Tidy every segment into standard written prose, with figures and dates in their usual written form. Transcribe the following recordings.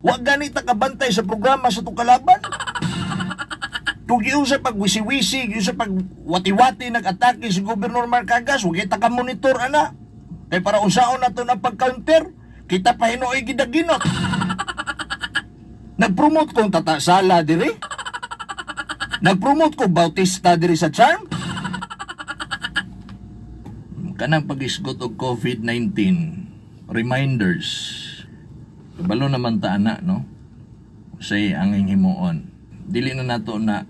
Wa ganit nakabantay sa programa sa tukalaban. Kung yung sa pagwisi-wisi, yung sa pagwati-wati nag-atake si Gobernador Marcagas, huwag kita ka monitor, ana. Kaya para unsaon na ito na pag-counter, kita pa hinuoy gidaginot. Nag-promote kong tatasala diri. Nag-promote ko Bautista diri sa Charm. Kanang pag-isgot og COVID-19, reminders. Kabalo naman ta ana, no? Say ang himuon. Dili na nato na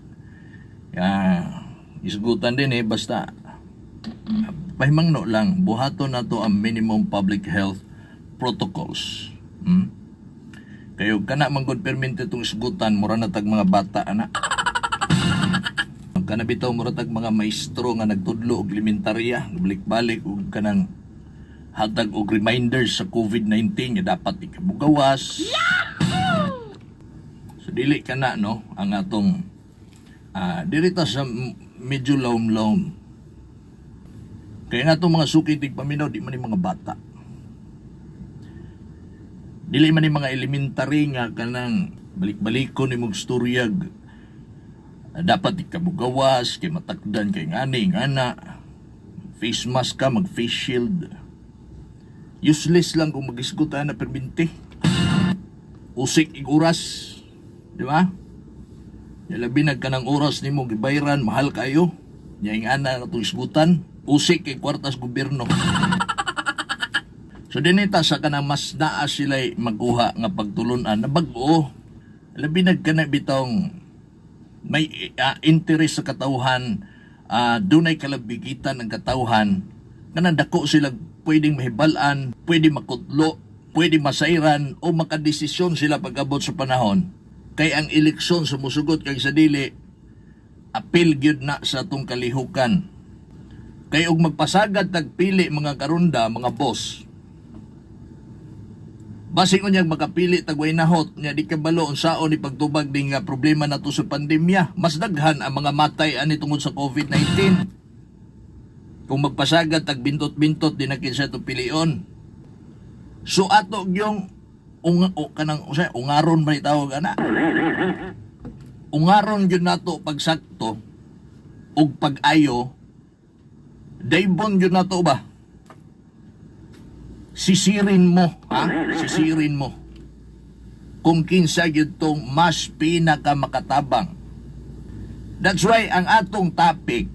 isgutan din basta pahimangno lang, buhaton nato ang minimum public health protocols. Kayo kana man gud permente itong isgutan, mura na tag mga bata ana. Kana bitaw mura tag mga maestro nga nagtudlo og elementarya, balik-balik og kanang hatag og reminders sa COVID-19 nga dapat ikabugawas. So dili kana no ang atong dirita sa medyo laom-laom. Kaya nga itong mga sukitig paminaw, di man yung mga bata. Dili man yung mga elementary nga kanang balik-balikon yung mga storyag. Dapat ikabugawas, kay matakdan, kay ngani, ngana. Face mask ka, mag-face shield. Useless lang kung mag-isgutan na perminti. Usik iguras. Di ba? Yalabinag ka ng oras ni mo, gibayran, mahal kayo. Yang ana itong isgutan. Usik kay kwartas gobyerno. So dinita sa kanang mas naa sila magkuha nga pagtulunan na bag-o. Labinag ka na bitong may interest sa katawhan, dunay kalabigitan ng katawhan, kanang dako sila pwedeng mahibalan, pwede makutlo, pwede masairan o makadesisyon sila pag-abot sa panahon. Kay ang eleksyon sumusugot kay sa dili, apil gyud na sa atong kalihukan. Kay og magpasagad tagpili mga karunda, mga boss. Basing unyag makapili tagway nahot nya di kabalo unsaon ni pagtubag ding problema nato sa pandemya. Mas daghan ang mga matay ani tungod sa COVID-19. Kung magpasagad tag bintot-bintot di na kinsa to pilion. So ato gyung ungaron man itawag ana. Ungaron gyud nato pagsakto og pag-ayo. Daybon yun na to ba? Sisirin mo, Sisirin mo. Kung kinsa yun tong mas pinakamakatabang. That's why ang atong topic,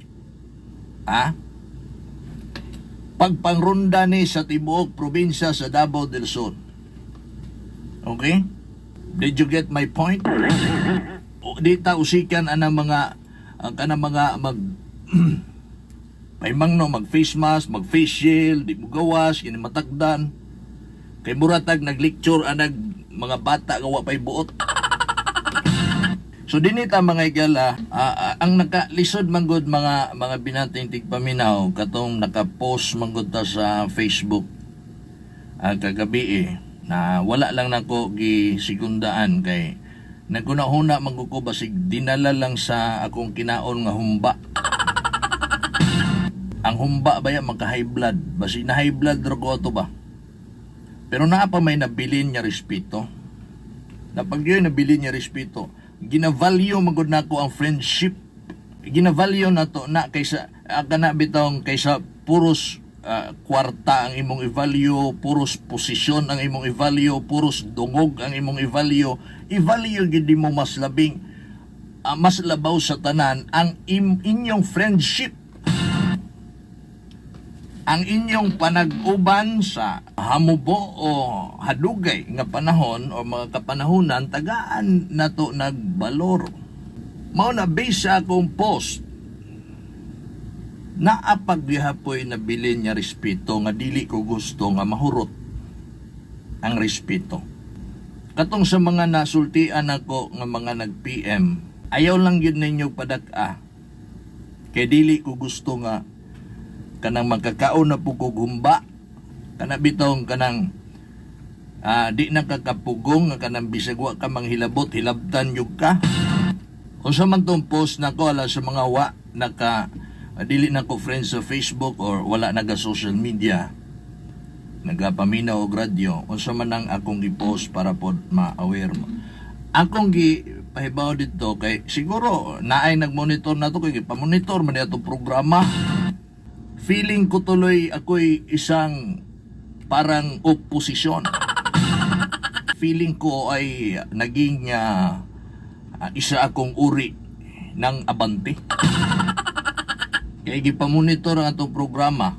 pagpangrunda ni sa tibuok probinsya sa Davao del Sur. Okay? Did you get my point? Di ta usikan anang mga paimangno mag-face mask, mag-face shield, di mo gawas, yun matakdan. Kay muratag nag-lecture anag mga bata gawa pa'y buot. So dinita mga igala, ang nakalisod manggod mga binating tigpaminaw, katong naka-post manggod ta sa Facebook kagabi na wala lang nako gisigundaan kay nagkunahuna mangguko basig dinala lang sa akong kinaon nga humba. Ang humba ba yan, magka-high blood? Basi na high blood ko ito ba? Pero naa pa may nabilin niya respeto. Napag yun nabilin niya respeto, ginavalue magod na ko ang friendship. Ginavalue na to na kaysa, kanabitong kaysa puros kwarta ang imong i-value, puros posisyon ang imong i-value, puros dungog ang imong i-value. I-value gindi mo mas labing, mas labaw sa tanan ang inyong friendship. Ang inyong panag-uban sa hamubo o hadugay nga panahon o mga kapanahunan, tagaan na to nagbalor. Mao na base sa akong post, naapagdihapoy na bilin niya respeto nga dili ko gusto nga mahurot ang respeto. Katong sa mga nasultian ako nga mga nag-PM, ayaw lang yun ninyo padak-a. Kaya dili ko gusto nga kanang magkakaon na po kugumba, kanang bitong kanang di nakakapugong nga kanang bisagwa ka manghilabot, hilabtan yung ka. Kung sa man tong post na ko ala sa mga dili na ko friends sa Facebook or wala naga social media, nagapaminaw og radyo, unsa man ang akong gi-post para pod ma-aware mo. Akong pahibaw dito kay siguro naay nagmonitor na to kay pamonitor man ato programa. Feeling ko tuloy ako'y isang parang oposisyon. Feeling ko ay naging isa akong uri ng abante. Kaya gipamonitor ang atong programa.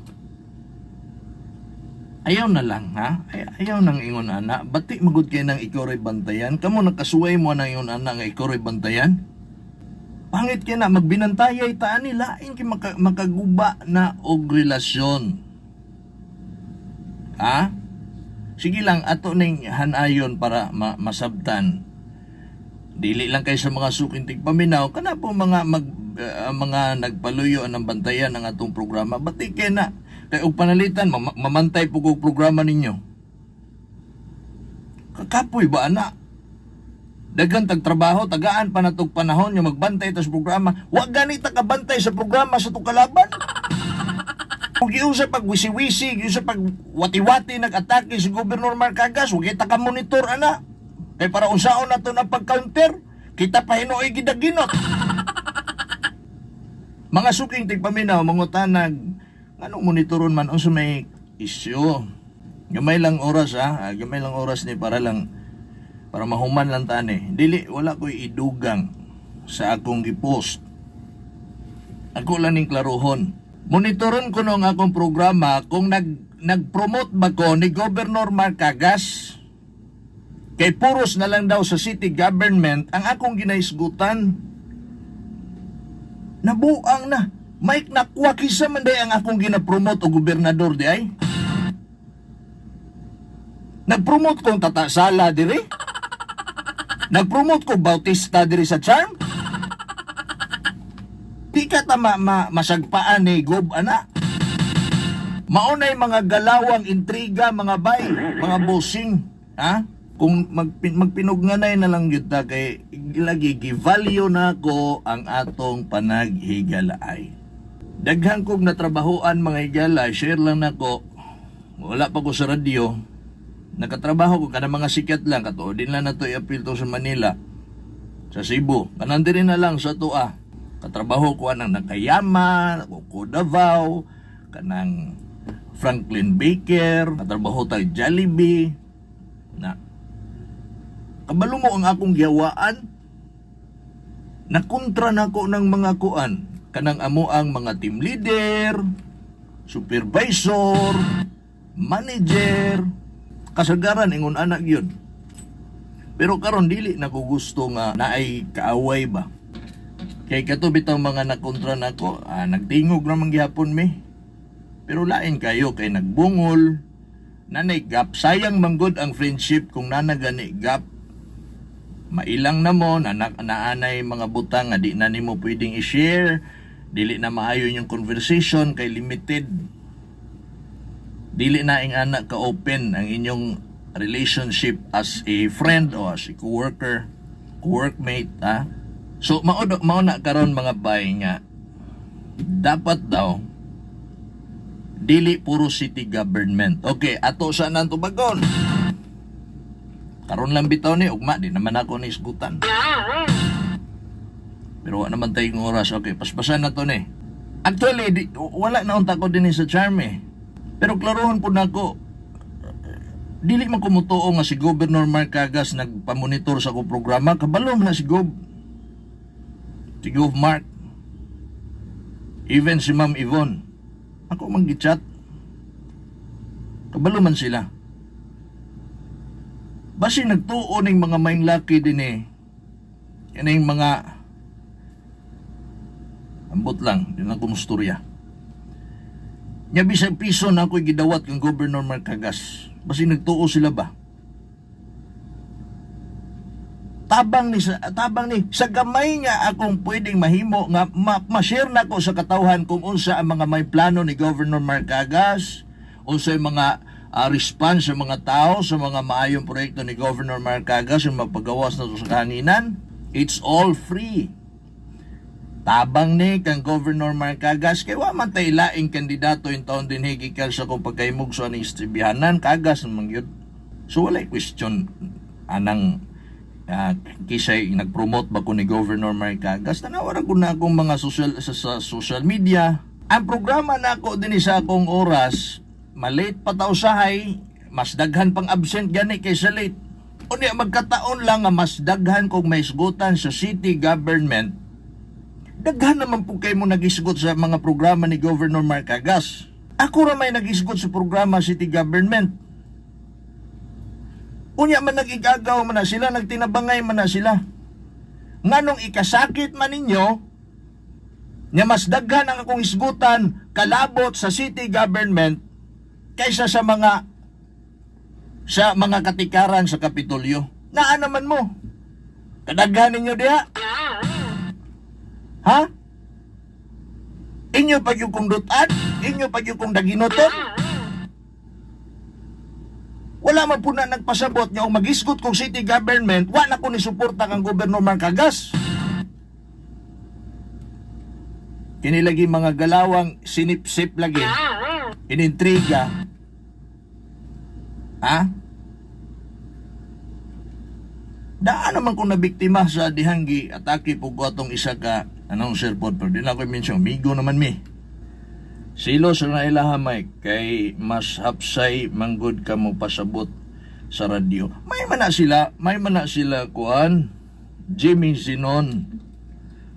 Ayaw na lang, ha? Ayaw nang ingon ana. Bati magud kay nang ikaw ray bantayan. Kamo nakasuway mo nang ingon ana nga ikaw ray bantayan. Pangit kay na magbinantayay ta ani lain kay makaguba na og relasyon. Ha? Sige lang ato ning hanayon para masabtan. Dili lang kay sa mga sukintig paminaw kana po mga mga nagpaluyo ng bantayan ng atong programa. Bati kay na kay og panalitan mamantay po og programa ninyo. Kakapoy ba ana? Daghang tagtrabaho, tagaan pa natong panahon yung magbantay tas programa. Wa gani ta kabantay sa programa sa tong kalaban. Ug giusa pag wisi-wisi, giusa pag wati-wati nag-atake si Gobernador Marcagas, ug kita ka monitor ana. Kay para unsaon nato na pag-counter, kita pa hinuoy gidaginot. Mga suking tigpaminaw, mangutanag, anong monitoron man unsa may isyu. Gamay lang oras gamay lang oras ni para mahuman lang tani. Dili wala ko'y idugang sa akong gipost. Ako lang ning klarohon. Monitoron ko nung akong programa kung nag-promote ba ko ni Governor Marcagas. Kay puros na lang daw sa city government ang akong ginaisgutan. Nabuang na. Mike nakuha kisa man day ang akong ginapromote o gobernador di ay. Nag-promote kong Tata Sala diri. Nag-promote ko Bautista diri sa Charm. Di ka ta masagpaan ni Gob ana. Maunay mga galawang intriga, mga bay, mga bossing, ha? Kung magpinugnganay na lang yun ta kay lagi gi-value na ko ang atong panaghigalaay. Daghang kog natrabahoan mga higalay, share lang nako. Wala pa ko sa radyo. Nakatrabaho ko kada mga sikat lang kato din lang nato i-appeal to sa Manila. Sa Cebu, kanang diri na lang sa tua. Katrabaho ko anang Nakayama, ko Davao, kanang Franklin Baker, katrabaho tayo Jollibee. Na kabalo mo ang akong giyawaan. Nakontra nako ng mga kuan, kanang amo ang mga team leader, supervisor, manager, kasagaran ingon anak yun. Pero karon dili na ko gusto nga naay kaaway ba. Kay kato bitang mga nakontra nako, nagtingog naman gihapon mi. Pero lain kayo kay nagbungol, nanay gap, sayang manggod ang friendship kung nanagani gap. Mailang na mo, naanay mga butang nga di na nimo pwedeng i-share, dili na maayo yung conversation kay limited. Dili na ing anak ka-open ang inyong relationship as a friend o as a co-worker, co-workmate, ha? So, mauna karon mga bay nga, dapat daw, dili puro city government. Okay, ato saan ang tubagon? Karon lang bitaw ni, ugma, di naman ako ni isgutan. Pero wala naman tayong oras. Okay, paspasan na to ni. Actually, wala na unta ko din sa Charm eh. Pero klarohon po na ako, dili man kumutuo nga si Governor Marcagas nagpamonitor sa ko programa, kabalo na si Gov Mark. Even si Ma'am Yvonne. Ako mag-chat. Kabalo man sila. Basi nagtuo ning mga maing laki din eh. Yan yung mga ambot lang, din ang kumusturya. Nya bisag piso na ako'y gidawat kang Governor Marcagas. Basi nagtuo sila ba? Tabang ni sa gamay nga akong pwedeng mahimo nga ma-share na ko sa katawhan kung unsa ang mga may plano ni Governor Marcagas, unsa ang mga response sa mga tao sa mga maayong proyekto ni Governor Marcagas yung mapagawas na to sa kahanginan. It's all free. tabang ni kang Governor Marcagas kay wa man tay laing kandidato in taon din higikal sa kung pagkaimog sa ni istribihanan kagas man gyud. So walay question anang kisay nag-promote ba ko ni Governor Marcagas. Tanawara ko na akong mga sa social media. Ang programa na ako din sa akong oras, malate pa taw sahay, mas daghan pang absent gani kaysa late. Unya magkataon lang nga mas daghan kog may isgutan sa city government. Daghan naman po kayo mo nag-isgot sa mga programa ni Governor Marcagas. Ako ra may nag-isgot sa programa city government. Unya man nag-igagaw man na sila, nagtinabangay man na sila. Nganong ikasakit man ninyo, nga mas daghan ang akong isgutan kalabot sa city government kaysa sa mga katikaran sa Kapitolyo. Naa naman mo. Kadaghan ninyo diha. Ha? Inyo pag yung kong dutan? Inyo pag yung kong daginoton? Wala man po na nagpasabot nga kung mag-isgot kong city government, wala ko ni suporta kang Gobernador Marcagas. Kinilagi mga galawang sinip-sip lagi. Inintriga. Ha? Daan naman kung nabiktima sa dihanggi atake po ko atong isa ka announcer pod pero di na ko mention migo naman mi. Silos na ilaha Mike kay mas hapsay manggod ka mo pasabot sa radyo. May man na sila kuan Jimmy Zinon,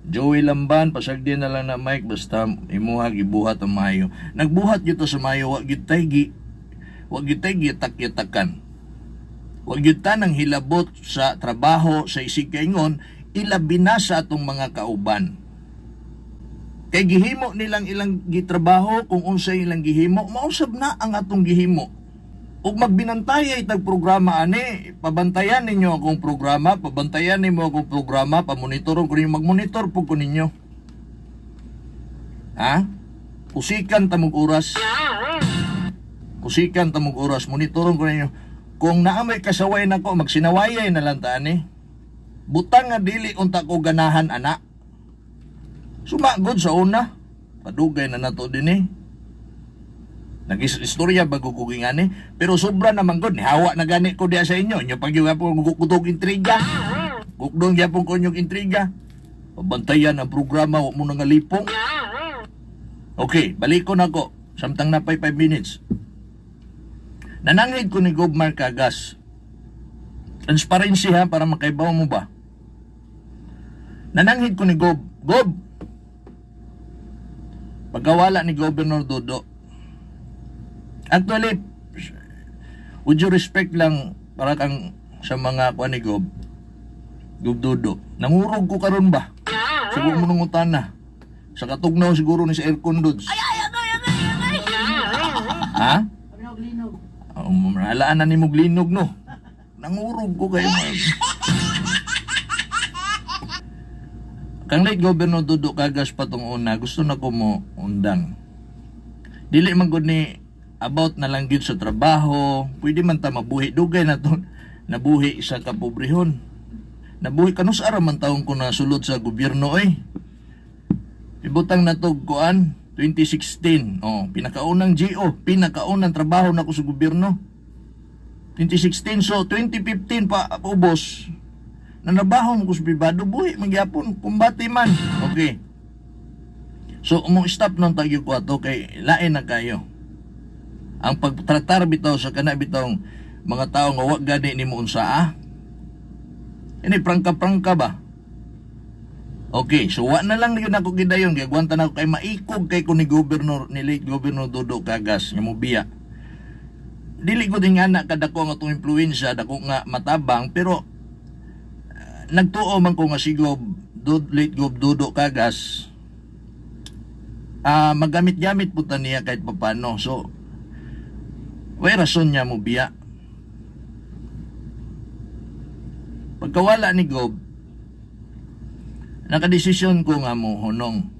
Joey Lamban, pasagdi na lang na Mike basta imuha gibuhat ang mayo. Nagbuhat gyud sa mayo wa gyud tay gitak-yatakan. Huwag yun tanang hilabot sa trabaho sa isig kaingon, ilabi na sa atong mga kauban. Kay gihimo nilang ilang gitrabaho, kung unsay ilang gihimo, mausab na ang atong gihimo. Ug magbinantay itag programa ani, pabantayan ninyo akong programa, pabantayan nimo akong programa, pamonitoron ko ninyo, magmonitor po ko ninyo. Ha? Kusikan tamog oras. Monitoron ko ninyo. Kung naamay kasaway na ko, magsinawayay na lang taan eh. Butang nga dili unta ko ganahan anak. Sumagod sa una. Padugay na nato din eh. Nag-istorya bago kugingan eh. Pero sobra naman ko, nihawa na gani ko diya sa inyo. Inyo pag yung hapon kutog intriga. Kukdong yapon ko inyong intriga. Pabantayan ang programa, huwag mo nang alipong. Okay, balik ko na ko. Samtang na 5 minutes. Nanangid ko ni Gob Marcagas. Transparency ha, para makaibaw mo ba? Nanangid ko ni Gob. Gob! Pagkawala ni Governor Dodo. Actually, would you respect lang para kang sa mga kuha ni Gob Dodo. Nangurog ko karon ba? Siguro mo nung utana. Sa katugnaw siguro ni sa aircon dudes. Ha? Alaan na ni mo glinog no. Nangurog ko kayo mo. Kang late Governor Dodo Kagas patong una, gusto na ko mo undang. Dili man gud ni about na lang gyud sa trabaho, pwede man ta mabuhi dugay na to. Nabuhi sa kapobrehon. Nabuhi kanus ara man taong ko na sulod sa gobyerno eh. Ibutang na to kuan 2016. Pinakaunang GO, pinakaunang trabaho na ko sa gobyerno. 2016, so 2015 pa ubos. Nanabaho mo ko sa pribado, buhi, magyapon, kumbati man. Okay. So, stop nung tagyo ko ato kay lain na kayo. Ang pagtratar bitaw sa kana bitawng mga tao nga wag gani nimo unsa Ini prangka-prangka ba? Okay, so wa na lang yun ako gidayon kay gwanta na ako kay maikog kay ko ni Governor ni late Governor Dodo Kagas nga mobiya. Dili ko din nga na kadako nga itong influensya, dako nga matabang, pero nagtuo man ko nga si late Gob Dodo Kagas magamit-gamit po ta niya kahit papano. So, way rason niya mo biya. Pagkawala ni Gob, nakadesisyon ko nga mo hunong.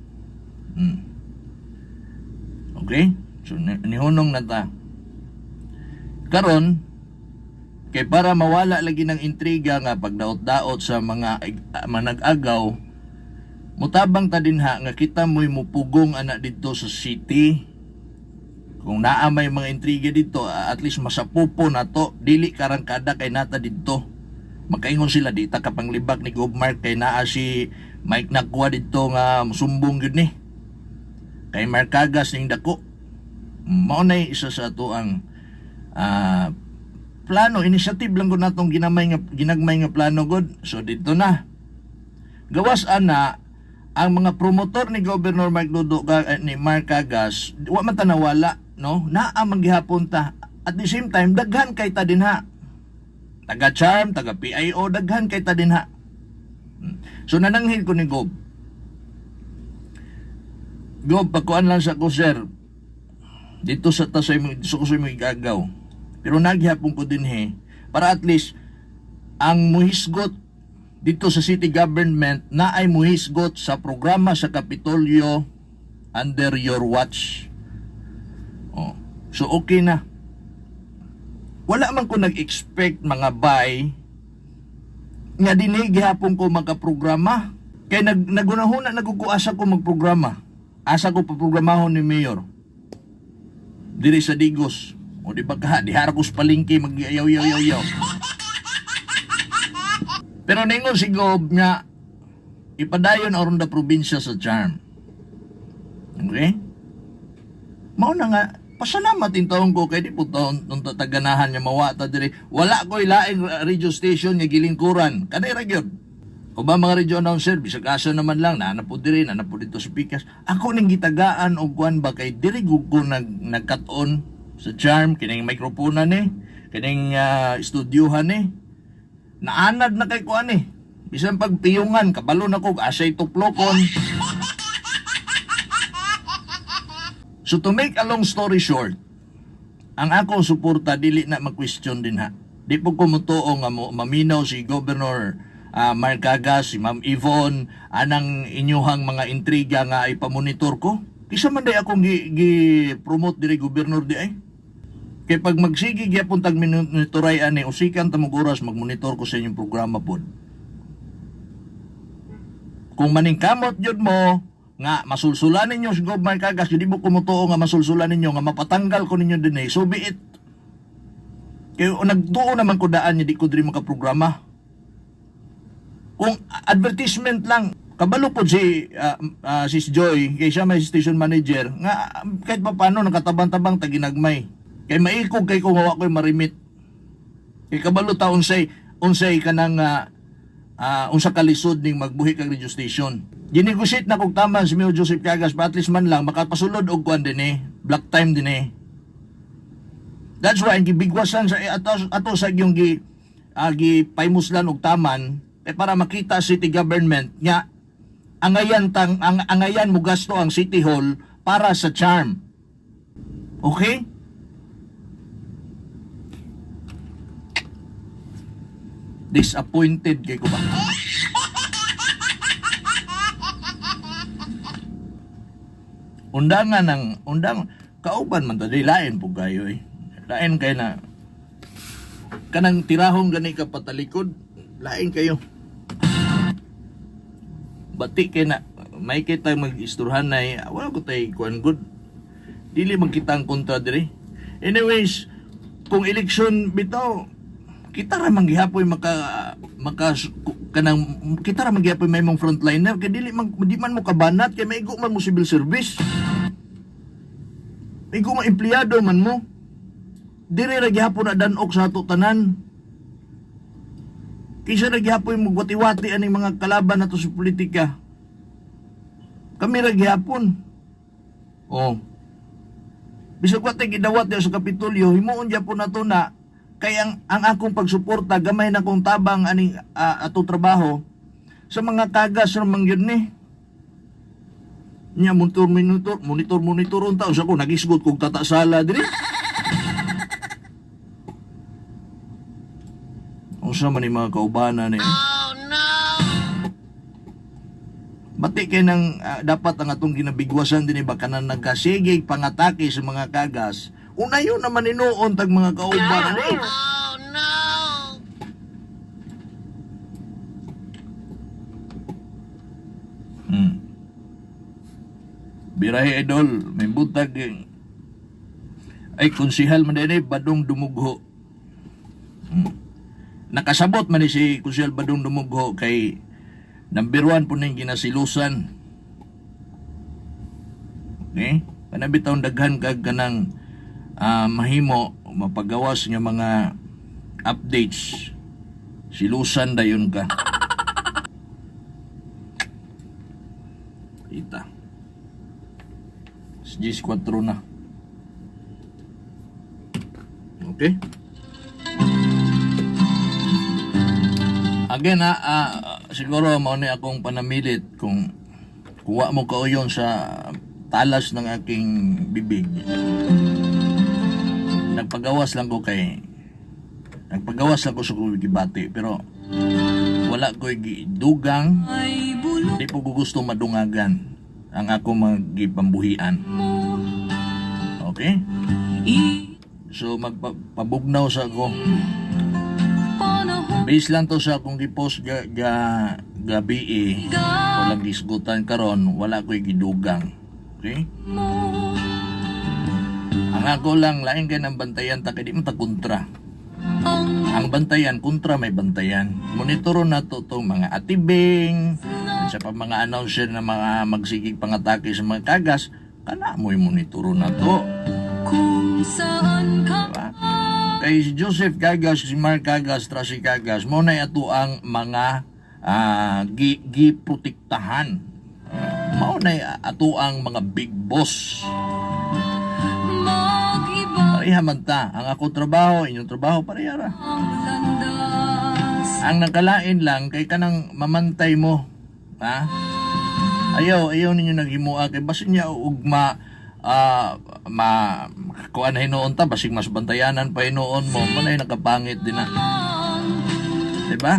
Okay? So, nihunong na ta. Karon, kay para mawala lagi ng intriga nga pagdaot-daot sa mga manag-agaw, Mutabang ta dinha nga kita mo'y mupugong ana dito sa city. Kung naa may mga intriga dito, at least masapupo na to, dili karangkada kay nata dito. Makaingon sila dita kapanglibak ni Gobmark kay naa si Mike Nakwa dito nga musumbong yun ni. Kay Marcagas ning dako. Mao nay isa sa ato ang plano, initiative lang ko natong ginagmay nga plano god. So dito na. Gawas ana ang mga promotor ni Governor Mark Dudo ni Marcagas, wa man ta nawala, no? Naa man gihapon ta. At the same time daghan kay ta dinha. Taga Charm, taga PIO, daghan kay ta dinha. So nananghid ko ni Gob. Gob, pakuan lang sa ko, sir. Dito sa tasay mo, gusto ko sa mo igagaw. Pero naghihapon ko din para at least ang muhisgot dito sa city government na ay muhisgot sa programa sa Kapitolyo under your watch. Oh. So okay na. Wala man ko nag-expect mga bay nga dinhi gihapon ko magka-programa. Kay nagunahuna nagkukuasa ko magprograma. Asa ko paprogramahon ni Mayor. Diri sa Digos. O di ba ka, di harakos palingki mag-yaw-yaw-yaw-yaw. Pero ningon si Gob nga ipadayon aron da probinsya sa Charm. Okay? Mao na nga, pasalamat in taon ko kay di po taon nung tataganahan niya mawata diri. Wala ko ilaing radio station nga gilingkuran. Kanay ra gyud. O ba mga radio announcer, bisag asa naman lang, naanapod diri, naanapod dito sa Pikas. Ako ning gitagaan og kuan ba kay diri gud ko nagkat-on sa Charm, kining mikroponan ni, kining estudyohan ni. Naanad na kay kuan ni. Bisan pagpiyungan, kabalo na ko, asay tuklokon. So to make a long story short, ang akong suporta dili na mag-question din ha. Di po kumutuo nga maminaw si Governor Marcagas, si Ma'am Yvonne, anang inyuhang mga intriga nga ipamonitor ko. Kisa man day akong gi-promote diri gobernur di ay. Kay pag magsigi gyapon tag monitoray ani usikan ta oras magmonitor ko sa inyong programa pod. Kung maningkamot jud mo nga masulsulan ninyo si Gob Marcagas, di mo kumutuo nga masulsulan ninyo nga mapatanggal ko ninyo dinhi, so be it. Kay nagtuo naman ko daan di ko diri makaprograma. Kung advertisement lang, kabalo po si Sis Joy, kay siya may station manager, nga kahit pa paano nakatabang-tabang taginagmay. Kay maikog kay kung hawa ko'y marimit. Kay kabalo ta unsay kanang unsa kalisod ning magbuhi kag radio station. Ginegotiate na kog taman si Mayor Joseph Cagas pa at least man lang makapasulod og kuan dinhi, black time dinhi. That's why gibigwasan sa ato sa gyung gi paymuslan og taman para makita city government nga angayan mo gasto ang City Hall para sa Charm. Okay? Disappointed kay ko ba? Undang kauban man ta lain po kayo eh. Lain kay na kanang tirahong gani ka patalikod, lain kayo. Bati kay na may kita mag-isturhan na wala ko tay kuan good. Dili magkita ang kontra diri. Anyways, kung eleksyon bitaw, kita ra manggihapoy kanang kita ra manggihapoy may mong frontliner kay di man mo kabanat kay maigo man mo civil service. Maigo man empleyado man mo. Diri ra gihapon na danok sa ato tanan. Kisa ra gihapon mo wati-wati aning mga kalaban nato sa politika. Kami ra gihapon. Oh. Bisag wa tay gidawat sa Kapitolyo, himuon gyapon nato na kay ang akong pagsuporta gamay na kong tabang aning ato trabaho sa mga kagas ra man gyud ni. Nya monitor unta usa ko nagisgot kog tatasala diri. Usa man ni mga kaubanan ni. Oh no. Bati kay nang dapat ang atong ginabigwasan dinhi ba kanang nagkasige pangatake sa mga kagas. Unayon naman inuon tag mga kauban ni. Oh no. Hmm. Birahe idol, may butag ay konsihal man din Badong Dumugho. Nakasabot man ni si Konsihal Badong Dumugho kay number 1 po ning ginasilusan. Okay? Kanabitaw daghan kag kanang mahimo mapagawas nga mga updates. Silusan dayon ka. Ita. 10:04 na. Okay? Again siguro mao ni akong panamilit kung kuha mo kauyon sa talas ng aking bibig. Nagpagawas lang ko sa gibati pero wala ko dugang, di po ko gusto madungagan ang ako magipambuhian. Okay? So magpabugnaw sa ako. Base lang to sa akong gipost gabi walang gisgutan karon, wala ko gidugang. Okay? Ang ako lang lain kay ng bantayan ta kay di man ta kontra. Ang bantayan kontra may bantayan. Monitoron nato tong mga atibing sa pa mga announcer na mga magsigig pangatake sa mga kagas, kana mo monitoron nato. Kung saan ka diba? Kay si Joseph Cagas, si Mark Cagas, Tracy Cagas, mo na ato ang mga giprotektahan. Mao na ato ang mga big boss. Pareha man ta. Ang ako trabaho, inyong trabaho, pareha ra. Ang nakalain lang, kay kanang mamantay mo. Ha? Ayaw ninyo naghimuha. Kay basin niya ugma kuan na hinoon ta, basig mas bantayanan pa hinoon mo, manay nakapangit din na. Diba?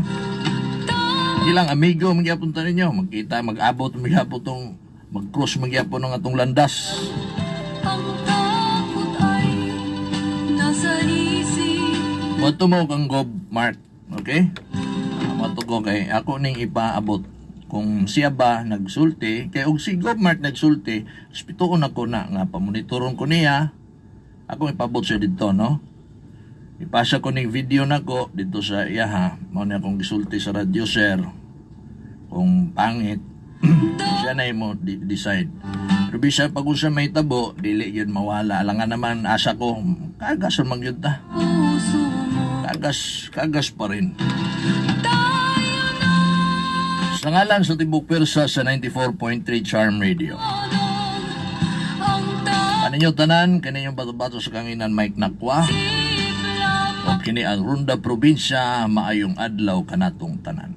Ilang amigo magyapon ta ninyo, magkita, mag-abot, magyapon tong, mag-cross magyapon ng atong landas. Mato mo kang Gob Mark, okay? Mato ko kay ako ning ipaabot kung siya ba nagsulti, kay og si Gob Mark nagsulti, spituon ako na nga pamonitoron ko niya. Ako ipabot siya dito, no? Ipasa ko ning video nako dito sa iya ha. Mao ni akong gisulti sa radio sir. Kung pangit, siya na mo decide. Pero bisa pag usa may tabo, dili yun mawala. Alangan naman asa ko, kagas man yun ta. Kagas pa rin. Sa ngalan sa Tibok Persa sa 94.3 Charm Radio. Kaninyo tanan, kaninyong bato-bato sa kanginan Mike Nakwa. O kini ang Runda Probinsya, maayong adlaw kanatong tanan.